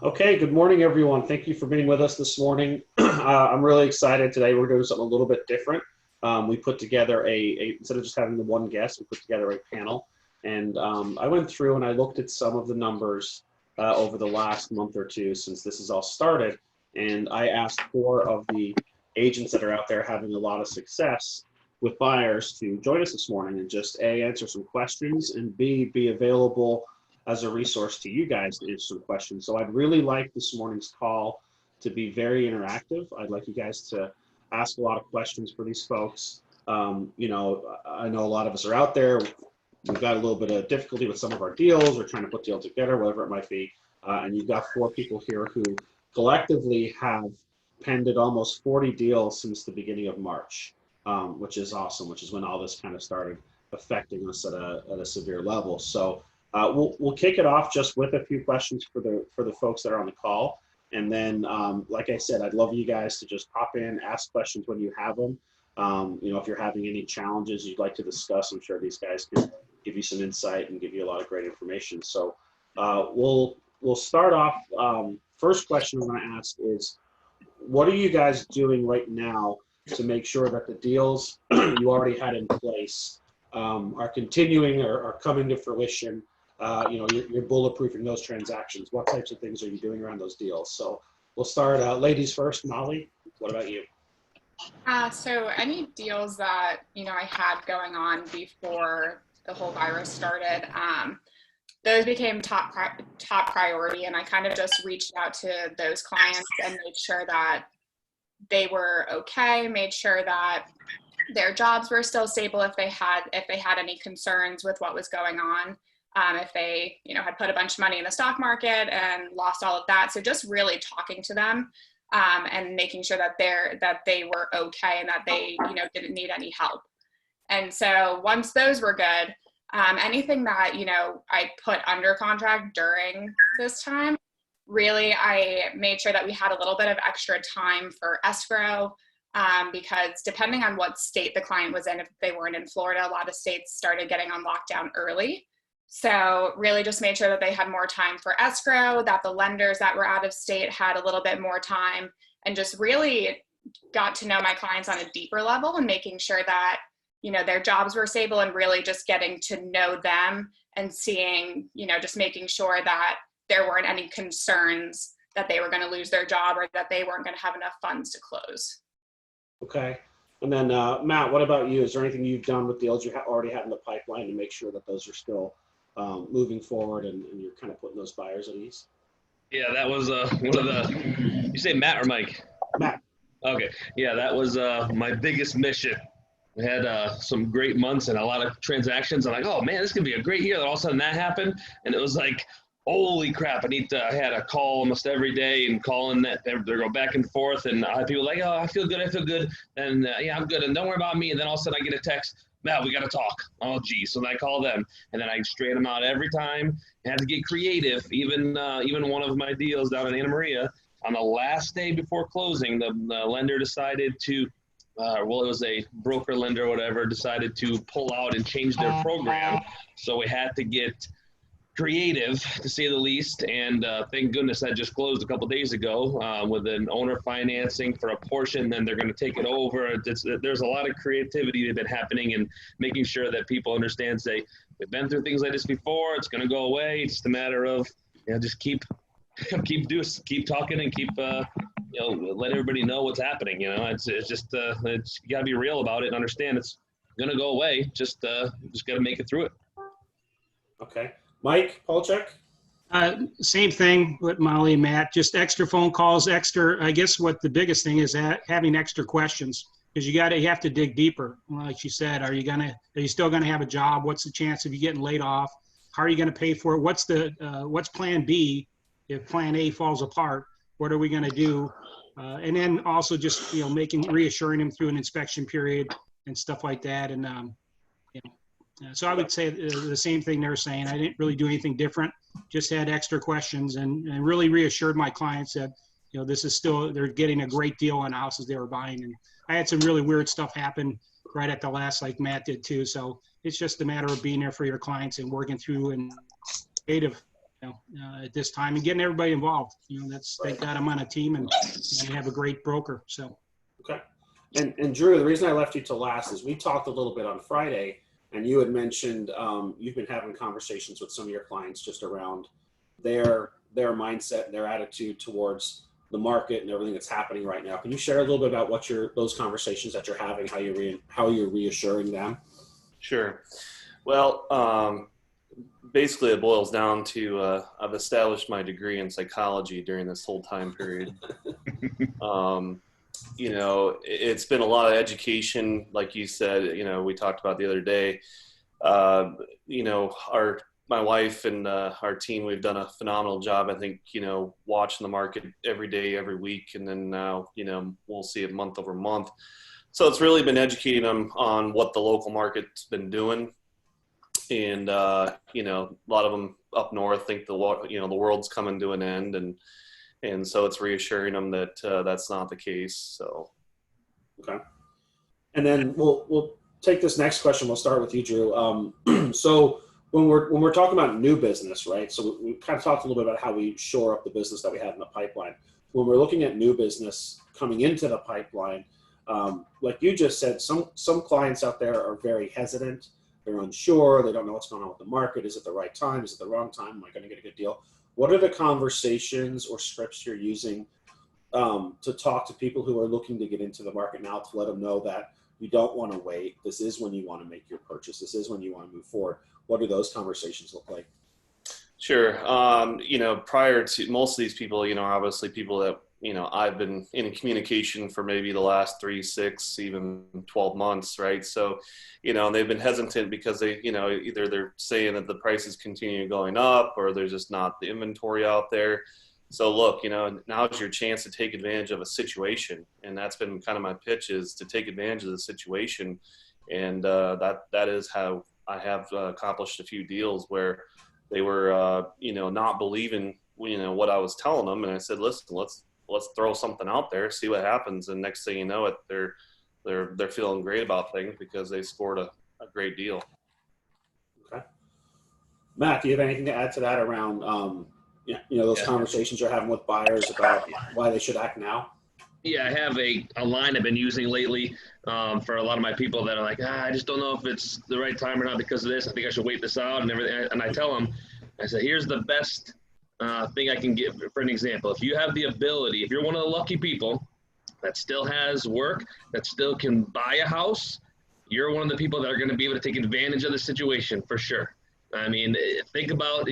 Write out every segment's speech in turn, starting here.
Okay, good morning, everyone. Thank you for being with us this morning. I'm really excited today. We're doing something a little bit different. We put together instead of just having the one guest, we put together a panel. And I went through and I looked at some of the numbers over the last month or two since this has all started. And I asked 4 of the agents that are out there having a lot of success with buyers to join us this morning and just A, answer some questions, and B, be available as a resource to you guys to answer some questions. So I'd really like this morning's call to be very interactive. I'd like you guys to ask a lot of questions for these folks. You know, I know a lot of us are out there. We've got a little bit of difficulty with some of our deals. We're trying to put deals together, whatever it might be. And you've got 4 people here who collectively have pended almost 40 deals since the beginning of March, which is awesome, which is when all this kind of started affecting us at a severe level. So we'll kick it off just with a few questions for the folks that are on the call. And then, like I said, I'd love you guys to just pop in, ask questions when you have them. You know, if you're having any challenges you'd like to discuss, I'm sure these guys can give you some insight and give you a lot of great information. So we'll start off. First question I'm going to ask is, what are you guys doing right now to make sure that the deals you already had in place are continuing or are coming to fruition? You know, you're bulletproofing those transactions. What types of things are you doing around those deals? So we'll start, ladies first. Molly, what about you? So any deals that, you know, I had going on before the whole virus started, those became top priority. And I kind of just reached out to those clients and made sure that they were okay, made sure that their jobs were still stable if they had any concerns with what was going on. If they, you know, had put a bunch of money in the stock market and lost all of that. So just really talking to them and making sure that they were okay and that they, you know, didn't need any help. And so once those were good, anything that, you know, I put under contract during this time, really, I made sure that we had a little bit of extra time for escrow. Because depending on what state the client was in, if they weren't in Florida, a lot of states started getting on lockdown early. So really just made sure that they had more time for escrow, that the lenders that were out of state had a little bit more time, and just really got to know my clients on a deeper level and making sure that, you know, their jobs were stable and really just getting to know them and seeing, you know, just making sure that there weren't any concerns that they were going to lose their job or that they weren't going to have enough funds to close. Okay. And then Matt, what about you? Is there anything you've done with deals you already had in the pipeline to make sure that those are still moving forward and you're kind of putting those buyers at ease? Yeah, that was one of the, you say Matt or Mike? Matt. Okay. Yeah, that was my biggest mission. We had some great months and a lot of transactions. I'm like, oh man, this could be a great year. Then all of a sudden that happened. And it was like, holy crap, I had a call almost every day and calling that they go back and forth. And I had people like, oh, I feel good. And yeah, I'm good. And don't worry about me. And then all of a sudden I get a text, Matt, we got to talk. Oh, geez. So then I call them and then I straighten them out every time. I had to get creative. Even one of my deals down in Anna Maria, on the last day before closing, the lender decided to, it was a broker lender or whatever, decided to pull out and change their program. So we had to get creative, to say the least, and thank goodness that just closed a couple days ago with an owner financing for a portion. Then they're going to take it over. There's a lot of creativity that's been happening and making sure that people understand, say, we've been through things like this before. It's going to go away. It's just a matter of, you know, just keep talking and keep you know, let everybody know what's happening. You know, it's just it's, you got to be real about it and understand it's going to go away. Just got to make it through it. Okay. Mike Polchek? Same thing with Molly and Matt, just extra phone calls, I guess what the biggest thing is having extra questions, because you have to dig deeper. Like she said, are you still going to have a job? What's the chance of you getting laid off? How are you going to pay for it? What's plan B if plan A falls apart? What are we going to do? And then also just, you know, reassuring them through an inspection period and stuff like that. And, you know, so I would say the same thing they're saying. I didn't really do anything different, just had extra questions and really reassured my clients that, you know, this is still, they're getting a great deal on houses they were buying. And I had some really weird stuff happen right at the last, like Matt did too. So it's just a matter of being there for your clients and working through and creative at this time, and getting everybody involved. That's thank God I'm on a team and I have a great broker. So. Okay. And Drew, the reason I left you to last is we talked a little bit on Friday, and you had mentioned you've been having conversations with some of your clients just around their mindset and their attitude towards the market and everything that's happening right now. Can you share a little bit about what those conversations that you're having, how you're reassuring them? Sure. Well, basically it boils down to I've established my degree in psychology during this whole time period. It's been a lot of education, like you said. We talked about the other day. My wife and our team, we've done a phenomenal job, I think, watching the market every day, every week. And then now, we'll see it month over month. So it's really been educating them on what the local market's been doing. And, a lot of them up north think the world's coming to an end. And so it's reassuring them that that's not the case. So. Okay. And then we'll take this next question. We'll start with you, Drew. So, when we're talking about new business, right? So we kind of talked a little bit about how we shore up the business that we have in the pipeline. When we're looking at new business coming into the pipeline, like you just said, some clients out there are very hesitant. They're unsure. They don't know what's going on with the market. Is it the right time? Is it the wrong time? Am I going to get a good deal? What are the conversations or scripts you're using to talk to people who are looking to get into the market now, to let them know that you don't want to wait? This is when you want to make your purchase. This is when you want to move forward. What do those conversations look like? Sure. Prior to most of these people, are obviously people that, I've been in communication for maybe the last 3, 6, even 12 months. Right. So, they've been hesitant because they, either they're saying that the prices continue going up or there's just not the inventory out there. So look, now's your chance to take advantage of a situation. And that's been kind of my pitch, is to take advantage of the situation. And that is how I have accomplished a few deals where they were, not believing, what I was telling them. And I said, listen, let's throw something out there, see what happens. And next thing you know it, they're feeling great about things because they scored a great deal. Okay. Matt, do you have anything to add to that around, those conversations you're having with buyers about why they should act now? Yeah, I have a line I've been using lately for a lot of my people that are like, I just don't know if it's the right time or not because of this. I think I should wait this out and everything. And I tell them, I say, here's the best thing I can give for an example. If you have the ability, if you're one of the lucky people that still has work, that still can buy a house, you're one of the people that are going to be able to take advantage of the situation for sure. I mean, think about,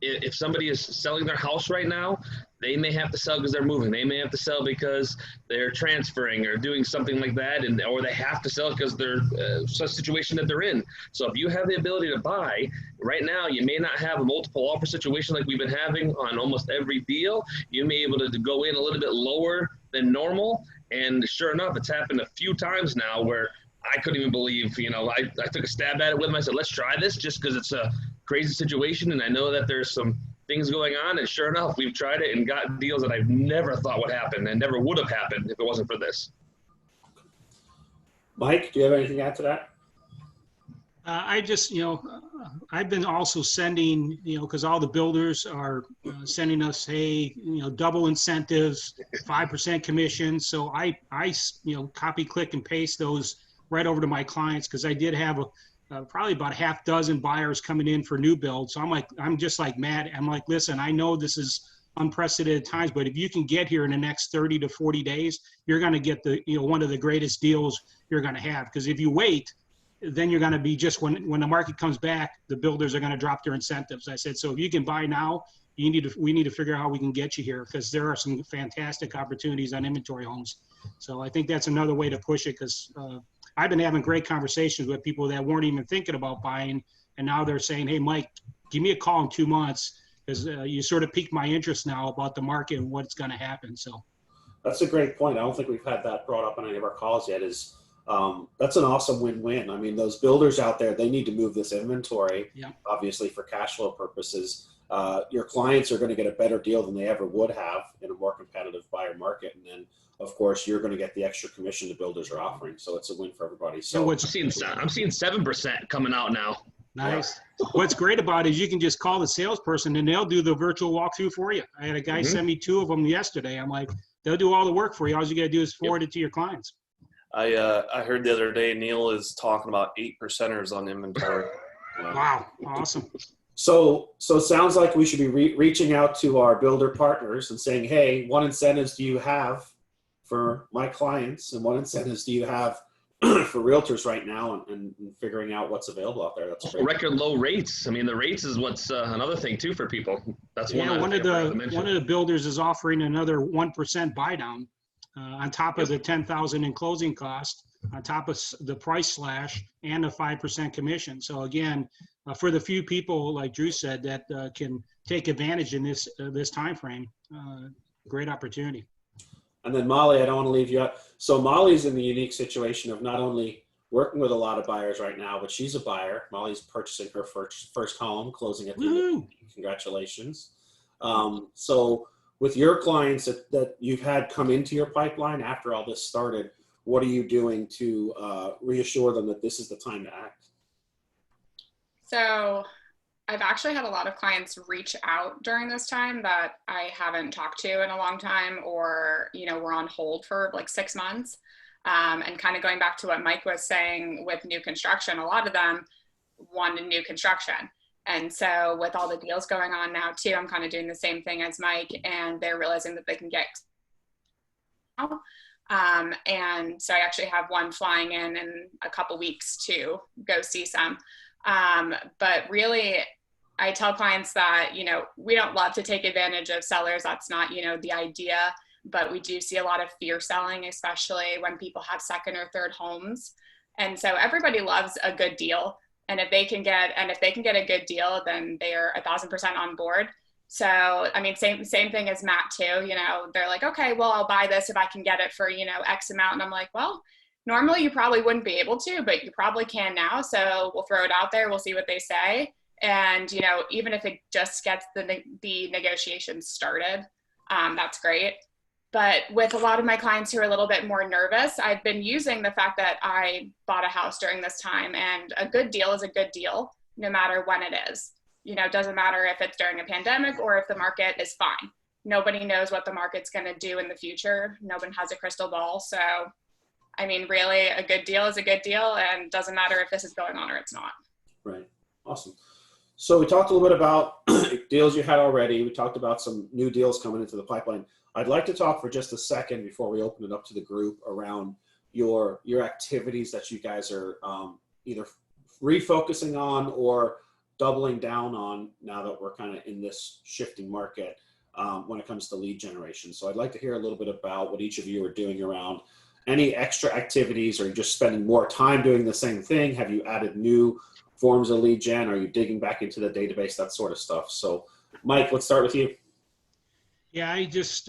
if somebody is selling their house right now, they may have to sell because they're moving. They may have to sell because they're transferring or doing something like that, or they have to sell because they're such a situation that they're in. So if you have the ability to buy, right now you may not have a multiple offer situation like we've been having on almost every deal. You may be able to go in a little bit lower than normal, and sure enough, it's happened a few times now where I couldn't even believe, I took a stab at it with them. I said, let's try this just because it's a crazy situation, and I know that there's some things going on, and sure enough, we've tried it and got deals that I've never thought would happen and never would have happened if it wasn't for this. Mike, do you have anything to add to that? I just, I've been also sending, because all the builders are sending us, hey, double incentives, 5% commission. So I copy, click, and paste those right over to my clients, because I did have probably about a half dozen buyers coming in for new builds. So I'm just like Matt. I'm like, listen, I know this is unprecedented times, but if you can get here in the next 30 to 40 days, you're going to get one of the greatest deals you're going to have. Because if you wait, then you're going to be just when the market comes back, the builders are going to drop their incentives. I said, so if you can buy now, we need to figure out how we can get you here, because there are some fantastic opportunities on inventory homes. So I think that's another way to push it, because I've been having great conversations with people that weren't even thinking about buying, and now they're saying, hey, Mike, give me a call in 2 months, because you sort of piqued my interest now about the market and what's going to happen. So that's a great point. I don't think we've had that brought up on any of our calls yet. That's an awesome win-win. I mean, those builders out there, they need to move this inventory, obviously for cash flow purposes. Your clients are going to get a better deal than they ever would have in a more competitive buyer market. And then, of course, you're going to get the extra commission the builders are offering. So it's a win for everybody. So I'm seeing 7% coming out now. Nice. What's great about it is you can just call the salesperson and they'll do the virtual walkthrough for you. I had a guy send me 2 of them yesterday. I'm like, they'll do all the work for you. All you got to do is forward it to your clients. I heard the other day Neil is talking about 8%ers on inventory. Wow. Awesome. So it sounds like we should be reaching out to our builder partners and saying, hey, what incentives do you have for my clients and what incentives do you have for realtors right now, and figuring out what's available out there. That's great. Record low rates. I mean, the rates is what's another thing too for people. That's one of the builders is offering another 1% buy down on top of the 10,000 in closing cost, on top of the price slash and a 5% commission. So again, for the few people like Drew said that can take advantage in this time frame, great opportunity. And then Molly, I don't want to leave you out. So Molly's in the unique situation of not only working with a lot of buyers right now, but she's a buyer. Molly's purchasing her first home, closing at the end of the week. Congratulations. So with your clients that you've had come into your pipeline after all this started, what are you doing to reassure them that this is the time to act? So I've actually had a lot of clients reach out during this time that I haven't talked to in a long time, or, we're on hold for like 6 months. And kind of going back to what Mike was saying with new construction, a lot of them wanted new construction. And so with all the deals going on now too, I'm kind of doing the same thing as Mike, and they're realizing that they can get and so I actually have one flying in a couple weeks to go see some. But really, I tell clients that, we don't love to take advantage of sellers. That's not, the idea, but we do see a lot of fear selling, especially when people have second or third homes. And so everybody loves a good deal. And if they can get a good deal, then they're 1,000% on board. So, I mean, same thing as Matt too, they're like, okay, well, I'll buy this if I can get it for, X amount. And I'm like, well, normally you probably wouldn't be able to, but you probably can now. So we'll throw it out there. We'll see what they say. And, even if it just gets the negotiations started, that's great. But with a lot of my clients who are a little bit more nervous, I've been using the fact that I bought a house during this time, and a good deal is a good deal, no matter when it is. It doesn't matter if it's during a pandemic or if the market is fine. Nobody knows what the market's going to do in the future. No one has a crystal ball. So, I mean, really, a good deal is a good deal, and doesn't matter if this is going on or it's not. Right. Awesome. So we talked a little bit about deals you had already. We talked about some new deals coming into the pipeline. I'd like to talk for just a second before we open it up to the group around your activities that you guys are either refocusing on or doubling down on now that we're kind of in this shifting market when it comes to lead generation. So I'd like to hear a little bit about what each of you are doing around any extra activities. Are you just spending more time doing the same thing? Have you added new forms of lead gen? Are you digging back into the database, that sort of stuff? So Mike, let's start with you. Yeah, I just,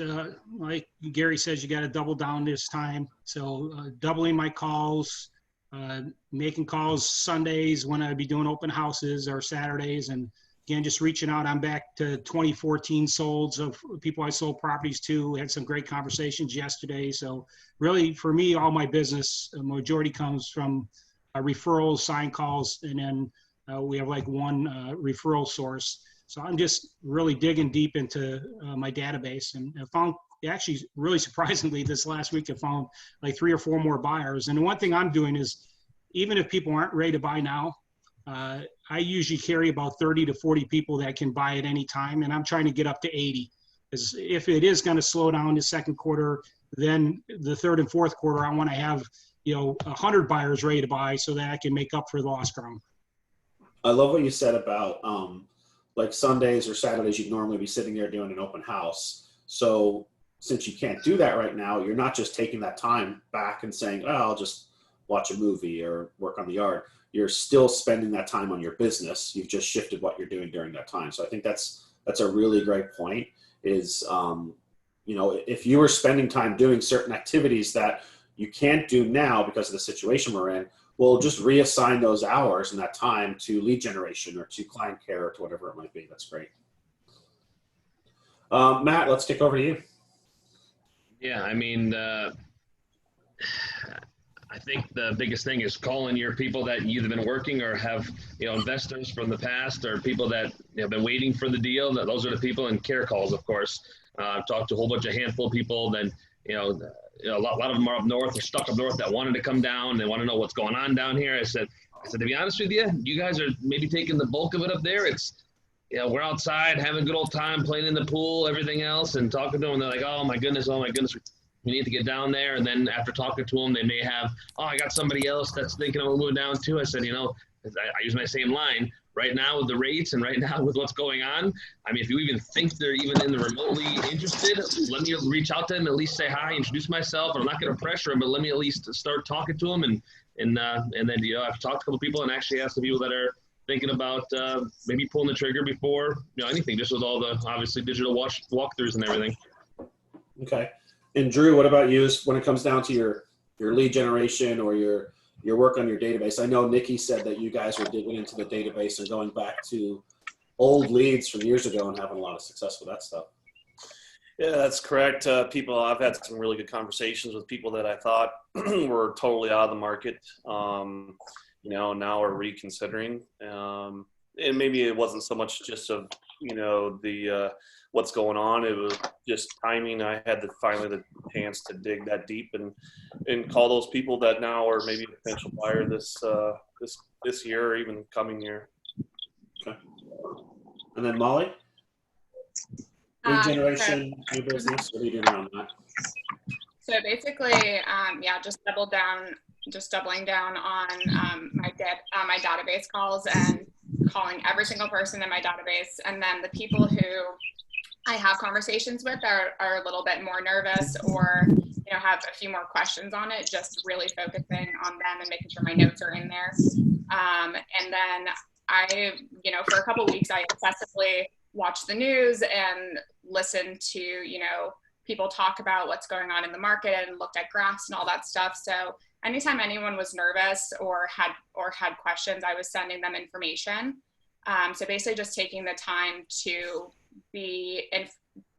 like Gary says, you got to double down this time. So doubling my calls, making calls Sundays when I'd be doing open houses or Saturdays. And again, just reaching out. I'm back to 2014 solds of people I sold properties to. Had some great conversations yesterday. So really for me, all my business, majority comes from referrals, sign calls, and then we have like one referral source. So I'm just really digging deep into my database, and I found, actually really surprisingly, this last week I found like 3 or 4 more buyers. And the one thing I'm doing is, even if people aren't ready to buy now, I usually carry about 30 to 40 people that can buy at any time, and I'm trying to get up to 80. Because if it is going to slow down the second quarter, then the third and fourth quarter, I want to have 100 buyers ready to buy so that I can make up for the lost ground. I love what you said about like Sundays or Saturdays, you'd normally be sitting there doing an open house. So since you can't do that right now, you're not just taking that time back and saying, oh, I'll just watch a movie or work on the yard. You're still spending that time on your business. You've just shifted what you're doing during that time. So I think that's a really great point is, if you were spending time doing certain activities that you can't do now because of the situation we're in, we'll just reassign those hours and that time to lead generation or to client care or to whatever it might be. That's great. Matt, let's kick over to you. Yeah, I mean, I think the biggest thing is calling your people that you've either been working or have, investors from the past or people that have been waiting for the deal. That those are the people, and care calls, of course. I've talked to a whole bunch of handful of people. Then, a lot of them are up north or stuck up north that wanted to come down. They want to know what's going on down here. I said, to be honest with you, you guys are maybe taking the bulk of it up there. It's, we're outside having a good old time, playing in the pool, everything else, and talking to them. And they're like, oh my goodness, we need to get down there. And then after talking to them, they may have, I got somebody else that's thinking of moving down too. I said, I use my same line. Right now with the rates and right now with what's going on, I mean, if you even think they're even in the remotely interested, let me reach out to them, at least say hi, introduce myself. And I'm not going to pressure them, but let me at least start talking to them. And then, I've talked to a couple people and actually asked the people that are thinking about maybe pulling the trigger before, anything, just with all the obviously digital walkthroughs and everything. Okay. And Drew, what about you when it comes down to your lead generation or your work on your database? I know Nikki said that you guys were digging into the database and going back to old leads from years ago and having a lot of success with that stuff. Yeah, that's correct. I've had some really good conversations with people that I thought were totally out of the market. Now are reconsidering. And maybe it wasn't so much just of, the what's going on. It was just timing. I had finally the chance to dig that deep and call those people that now are maybe a potential buyer this year or even coming year. Okay. And then Molly? Lead generation, new business, what are you doing around that? So basically, just doubling down on my database calls and calling every single person in my database. And then the people who I have conversations with are a little bit more nervous or, have a few more questions on it, just really focusing on them and making sure my notes are in there. And then I, for a couple of weeks, I excessively watched the news and listened to, people talk about what's going on in the market and looked at graphs and all that stuff. So anytime anyone was nervous or had questions, I was sending them information. So basically just taking the time to be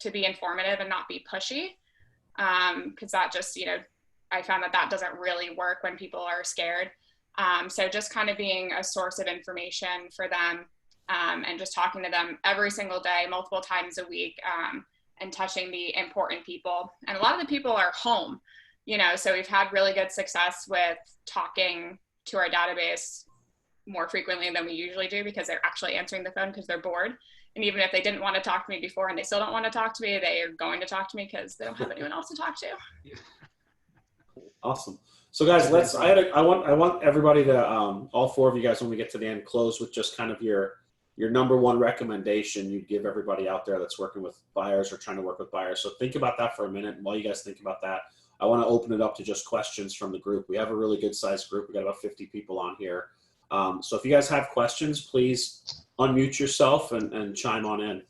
informative and not be pushy. Because that just, I found that doesn't really work when people are scared. So just kind of being a source of information for them and just talking to them every single day, multiple times a week, and touching the important people. And a lot of the people are home, so we've had really good success with talking to our database more frequently than we usually do because they're actually answering the phone because they're bored. And even if they didn't want to talk to me before and they still don't want to talk to me, they are going to talk to me because they don't have anyone else to talk to. Awesome. So guys, I want everybody to, all four of you guys, when we get to the end, close with just kind of your number one recommendation you'd give everybody out there that's working with buyers or trying to work with buyers. So think about that for a minute. And while you guys think about that, I want to open it up to just questions from the group. We have a really good sized group. We got about 50 people on here. So if you guys have questions, please unmute yourself and chime on in.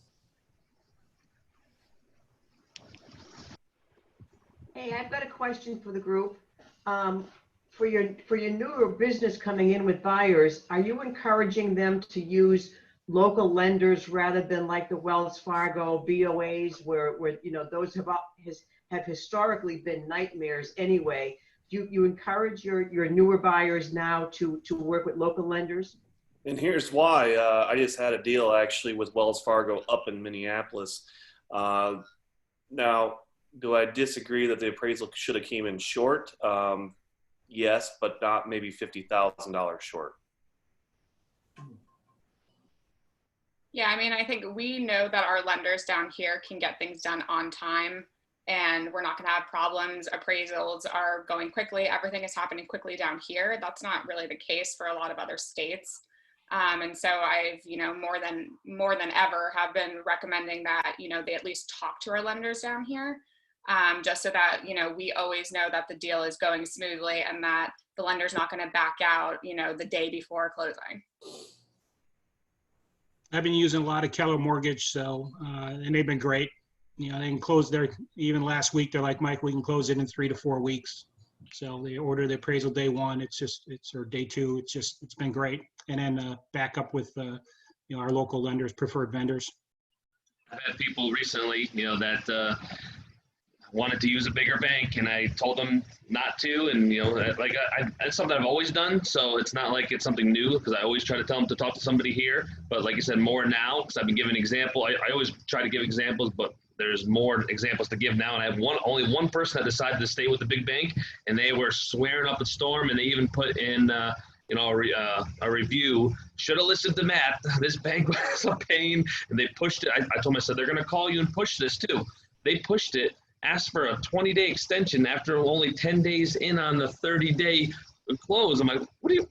Hey, I've got a question for the group. For your newer business coming in with buyers, are you encouraging them to use local lenders rather than like the Wells Fargo BOAs where those have historically been nightmares anyway? Do you encourage your newer buyers now to work with local lenders? And here's why. I just had a deal actually with Wells Fargo up in Minneapolis. Now, do I disagree that the appraisal should have came in short? Yes, but not maybe $50,000 short. Yeah, I mean, I think we know that our lenders down here can get things done on time and we're not going to have problems. Appraisals are going quickly. Everything is happening quickly down here. That's not really the case for a lot of other states. And so I've, more than ever have been recommending that, they at least talk to our lenders down here, just so that, we always know that the deal is going smoothly and that the lender's not going to back out, the day before closing. I've been using a lot of Keller Mortgage, so and they've been great. They can close even last week, they're like, Mike, we can close it in 3 to 4 weeks. So they order the appraisal day one, or day two, it's been great. And then back up with, our local lenders, preferred vendors. I've had people recently, that wanted to use a bigger bank, and I told them not to. And it's something I've always done, so it's not like it's something new, because I always try to tell them to talk to somebody here. But like I said, more now, because I've been giving example. I always try to give examples, but there's more examples to give now. And I have only one person that decided to stay with the big bank, and they were swearing up a storm, and they even put in a review. Should have listened to Matt. This bank was a pain, and they pushed it. I told them, I said, they're going to call you and push this too. They pushed it, asked for a 20-day extension after only 10 days in on the 30-day close. I'm like,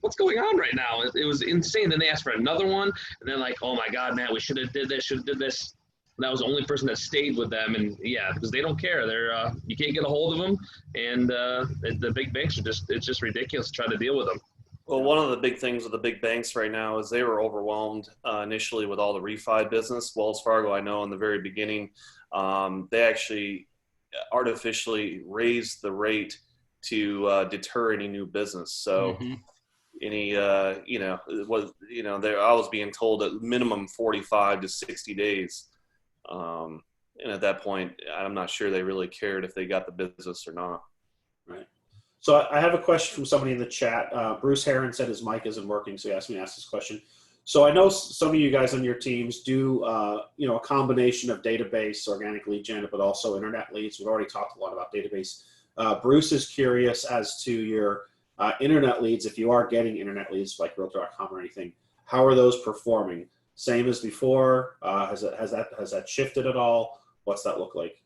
what's going on right now? It was insane. Then they asked for another one, and then like, oh my God, Matt, we should have did this, And that was the only person that stayed with them. And yeah, because they don't care. They're you can't get a hold of them, and the big banks it's just ridiculous to try to deal with them. Well, one of the big things with the big banks right now is they were overwhelmed initially with all the refi business. Wells Fargo, I know in the very beginning, they actually artificially raised the rate to deter any new business. So I was being told at minimum 45 to 60 days. And at that point, I'm not sure they really cared if they got the business or not. Right. So I have a question from somebody in the chat. Bruce Heron said his mic isn't working, so he asked me to ask this question. So I know some of you guys on your teams do, a combination of database, organic lead gen, but also internet leads. We've already talked a lot about database. Bruce is curious as to your internet leads. If you are getting internet leads like Realtor.com or anything, how are those performing? Same as before? Has that shifted at all? What's that look like?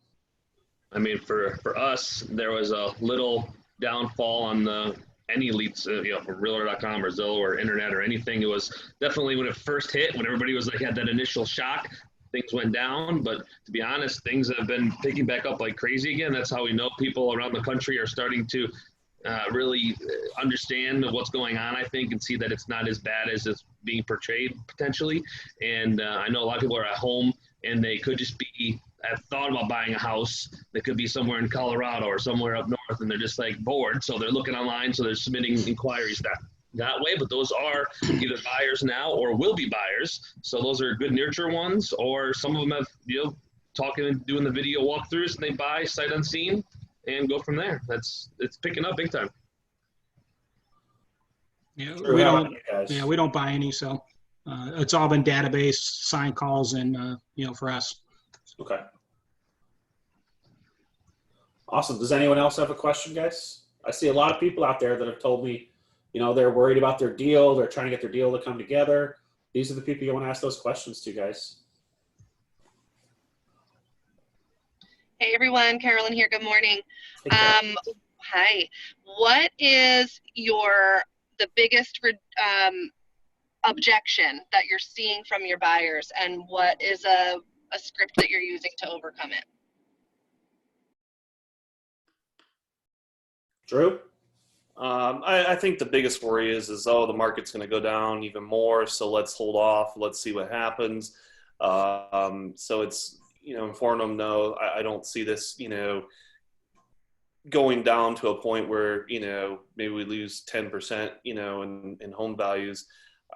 I mean, for us, there was a little downfall on any leads, for Realtor.com or Zillow or internet or anything. It was definitely when it first hit, when everybody was like had that initial shock, things went down. But to be honest, things have been picking back up like crazy again. That's how we know people around the country are starting to really understand what's going on, I think, and see that it's not as bad as it's being portrayed potentially. And I know a lot of people are at home, and they could just be have thought about buying a house. They could be somewhere in Colorado or somewhere up north, and they're just like bored. So they're looking online. So they're submitting inquiries that way. But those are either buyers now or will be buyers. So those are good nurture ones, or some of them have, talking and doing the video walkthroughs, and they buy sight unseen and go from there. It's picking up big time. Yeah, we don't buy any. So it's all been database, sign calls, and for us. Okay. Awesome. Does anyone else have a question, guys? I see a lot of people out there that have told me, they're worried about their deal. They're trying to get their deal to come together. These are the people you want to ask those questions to, guys. Hey, everyone. Carolyn here. Good morning. Hey, hi. What is the biggest objection that you're seeing from your buyers, and what is a script that you're using to overcome it? Drew? I think the biggest worry is the market's going to go down even more, so let's hold off. Let's see what happens. So it's, inform them, no, I don't see this, going down to a point where, maybe we lose 10%, in home values.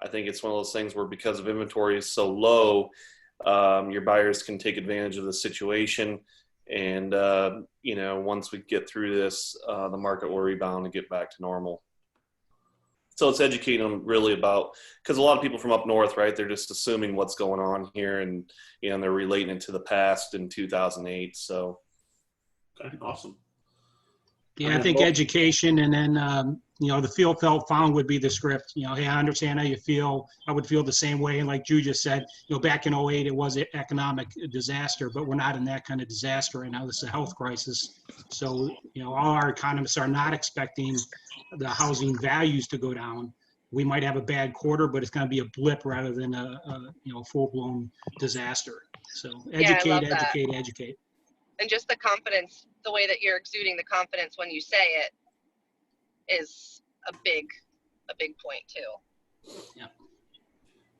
I think it's one of those things where, because of inventory is so low, your buyers can take advantage of the situation. And, once we get through this, the market will rebound and get back to normal. So it's educating them really about, because a lot of people from up north, right, they're just assuming what's going on here, and, they're relating it to the past in 2008. So. Okay, awesome. Yeah, I think education, and then, the feel, felt, found would be the script. Hey, I understand how you feel. I would feel the same way. And like Drew just said, back in 2008, it was an economic disaster, but we're not in that kind of disaster right now. This is a health crisis. So, all our economists are not expecting the housing values to go down. We might have a bad quarter, but it's going to be a blip rather than a full-blown disaster. So educate. And just the confidence, the way that you're exuding the confidence when you say it is a big point too. Yeah.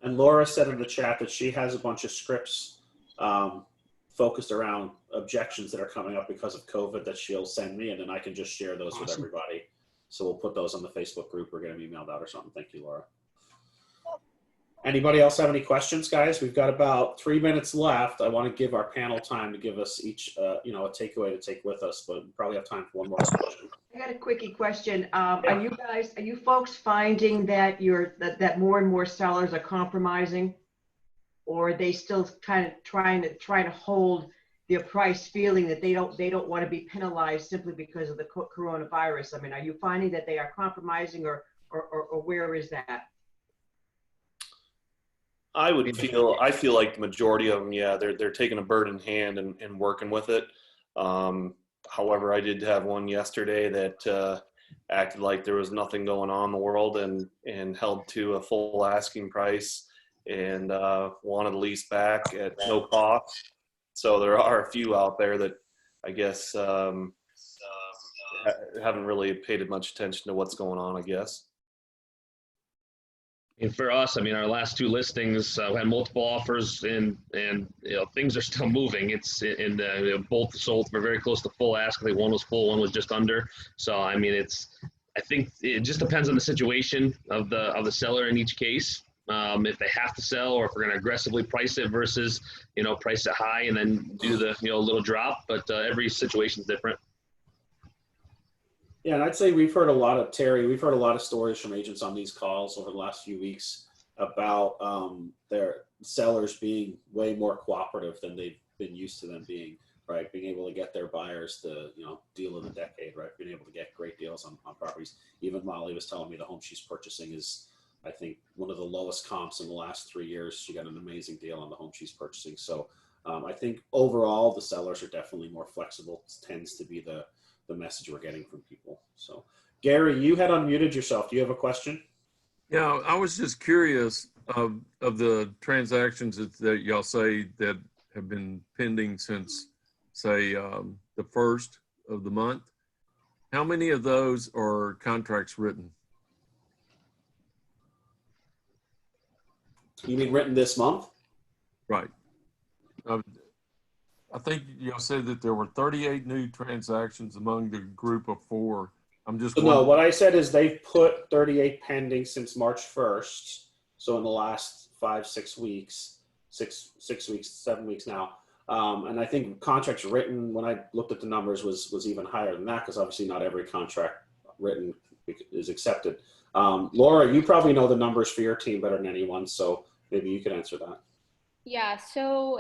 And Laura said in the chat that she has a bunch of scripts focused around objections that are coming up because of COVID that she'll send me, and then I can just share those with everybody. So we'll put those on the Facebook group or get them emailed out or something. Thank you, Laura. Anybody else have any questions, guys? We've got about 3 minutes left. I want to give our panel time to give us each, a takeaway to take with us, but we probably have time for one more question. I got a quickie question. Are you folks finding that that more and more sellers are compromising, or are they still kind of trying to hold their price, feeling that they don't want to be penalized simply because of the coronavirus? I mean, are you finding that they are compromising, or where is that? I feel like the majority of them, yeah, they're taking a bird in hand and working with it. However, I did have one yesterday that acted like there was nothing going on in the world and held to a full asking price and wanted the lease back at no cost. So there are a few out there that I guess haven't really paid much attention to what's going on, I guess. And for us, I mean, our last 2 listings we had multiple offers, and things are still moving. It's both sold for very close to full ask. I think one was full, one was just under. So I mean, I think it just depends on the situation of the seller in each case. If they have to sell, or if we're going to aggressively price it versus price it high and then do the little drop. But every situation is different. Yeah, and I'd say we've heard a lot of stories from agents on these calls over the last few weeks about their sellers being way more cooperative than they've been used to them being, right? Being able to get their buyers to, deal of the decade, right? Being able to get great deals on properties. Even Molly was telling me the home she's purchasing is, I think, one of the lowest comps in the last 3 years. She got an amazing deal on the home she's purchasing. So I think overall the sellers are definitely more flexible. It tends to be the message we're getting from people. So Gary, you had unmuted yourself. Do you have a question? Yeah, I was just curious of the transactions that y'all say that have been pending since, say, the 1st of the month. How many of those are contracts written? You mean written this month? Right. I think y'all said that there were 38 new transactions among the group of 4. I'm just wondering. No, what I said is they've put 38 pending since March 1st. So in the last 5-6 weeks, 7 weeks now. And I think contracts written, when I looked at the numbers, was even higher than that, because obviously not every contract written is accepted. Laura, you probably know the numbers for your team better than anyone, so maybe you could answer that. Yeah, so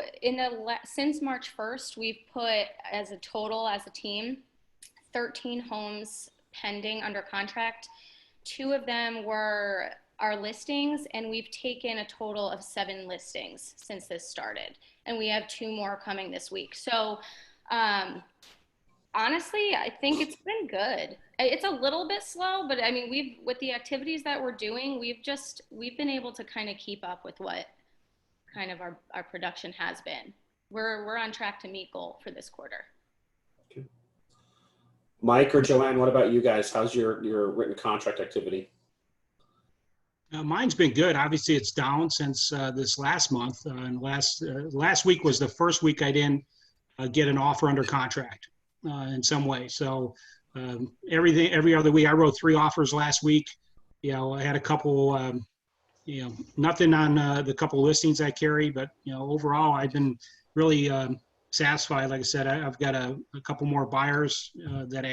since March 1st, we've put as a total, as a team, 13 homes pending under contract. 2 of them were our listings, and we've taken a total of 7 listings since this started. And we have 2 more coming this week. So honestly, I think it's been good. It's a little bit slow, but I mean, with the activities that we're doing, we've been able to kind of keep up with what kind of our production has been. We're on track to meet goal for this quarter. Okay. Mike or Joanne, what about you guys? How's your written contract activity? Mine's been good. Obviously, it's down since this last month. And last week was the first week I didn't get an offer under contract in some way. So every other week, I wrote 3 offers last week. I had a couple. Nothing on the couple of listings I carry, but overall, I've been really satisfied. Like I said, I've got a couple more buyers that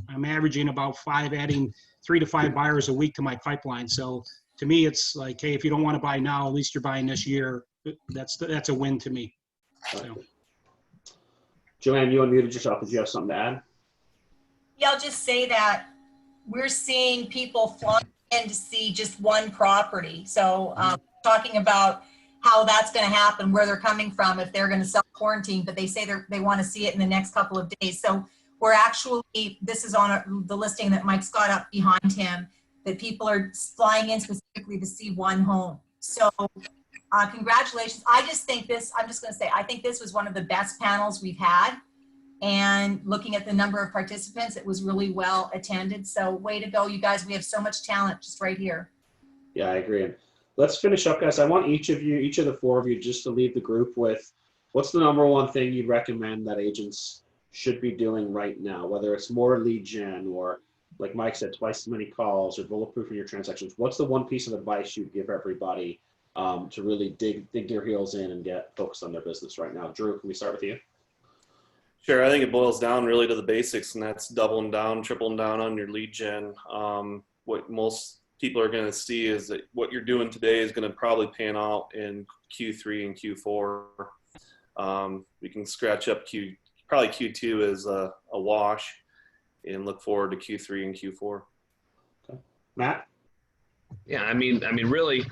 I'm averaging about 5, adding 3 to 5 buyers a week to my pipeline. So to me, it's like, hey, if you don't want to buy now, at least you're buying this year. That's a win to me. So. Joanne, you unmuted yourself. Did you have something to add? Yeah, I'll just say that we're seeing people flying in to see just one property. So talking about how that's going to happen, where they're coming from, if they're going to self-quarantine, but they say they want to see it in the next couple of days. So we're actually, this is on the listing that Mike's got up behind him, that people are flying in specifically to see one home. So congratulations. I just think this, I'm just going to say, I think this was one of the best panels we've had. And looking at the number of participants, it was really well attended. So way to go, you guys. We have so much talent just right here. Yeah, I agree. Let's finish up, guys. I want each of the 4 of you, just to leave the group with, what's the number one thing you'd recommend that agents should be doing right now, whether it's more lead gen or, like Mike said, twice as many calls or bulletproofing your transactions. What's the one piece of advice you'd give everybody to really dig their heels in and get focused on their business right now. Drew, can we start with you? Sure. I think it boils down really to the basics, and that's doubling down, tripling down on your lead gen. What most people are going to see is that what you're doing today is going to probably pan out in Q3 and Q4. We can scratch up probably Q2 as a wash and look forward to Q3 and Q4. Okay. Matt? Yeah, I mean, really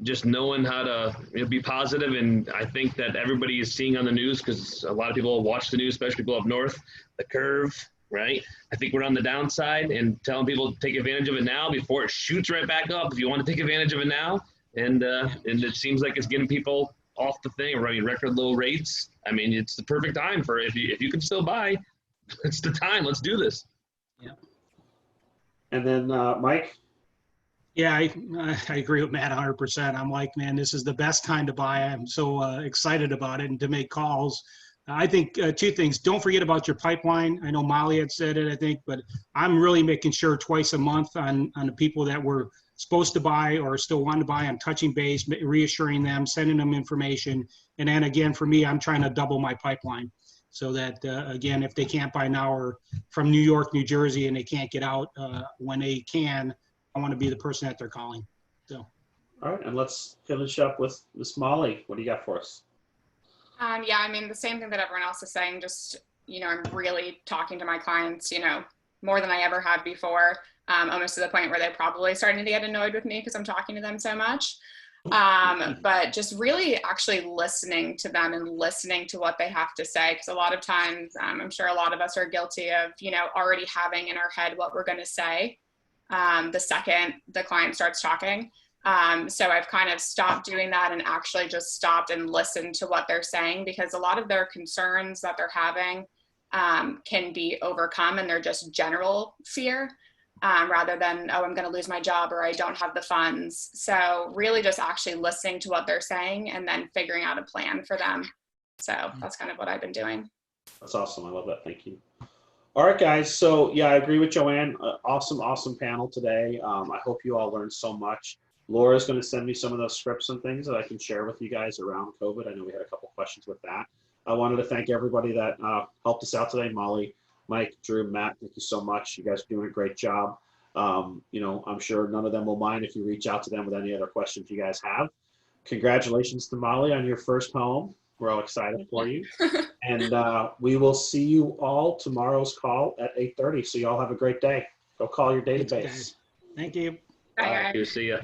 just knowing how to be positive. And I think that everybody is seeing on the news, because a lot of people watch the news, especially people up north, the curve, right? I think we're on the downside, and telling people to take advantage of it now before it shoots right back up. If you want to take advantage of it now, and it seems like it's getting people off the thing, running record low rates. I mean, it's the perfect time for if you can still buy, it's the time. Let's do this. Yeah. And then Mike? Yeah, I agree with Matt 100%. I'm like, man, this is the best time to buy. I'm so excited about it and to make calls. I think two things. Don't forget about your pipeline. I know Molly had said it, I think, but I'm really making sure twice a month on the people that were supposed to buy or still want to buy. I'm touching base, reassuring them, sending them information. And then again, for me, I'm trying to double my pipeline so that, again, if they can't buy now or from New York, New Jersey, and they can't get out when they can, I want to be the person that they're calling. So. All right, and let's finish up with Miss Molly. What do you got for us? Yeah, I mean, the same thing that everyone else is saying, just, I'm really talking to my clients, more than I ever have before, almost to the point where they're probably starting to get annoyed with me because I'm talking to them so much. But just really actually listening to them and listening to what they have to say. Because a lot of times, I'm sure a lot of us are guilty of, already having in our head what we're going to say the second the client starts talking. So I've kind of stopped doing that and actually just stopped and listened to what they're saying, because a lot of their concerns that they're having can be overcome, and they're just general fear rather than, oh, I'm going to lose my job or I don't have the funds. So really just actually listening to what they're saying and then figuring out a plan for them. So that's kind of what I've been doing. That's awesome. I love that. Thank you. All right, guys. So yeah, I agree with Joanne. Awesome panel today. I hope you all learned so much. Laura's going to send me some of those scripts and things that I can share with you guys around COVID. I know we had a couple questions with that. I wanted to thank everybody that helped us out today. Molly, Mike, Drew, Matt, thank you so much. You guys are doing a great job. I'm sure none of them will mind if you reach out to them with any other questions you guys have. Congratulations to Molly on your first home. We're all excited for you. And we will see you all tomorrow's call at 8:30. So you all have a great day. Go call your database. Thank you. Bye. See ya.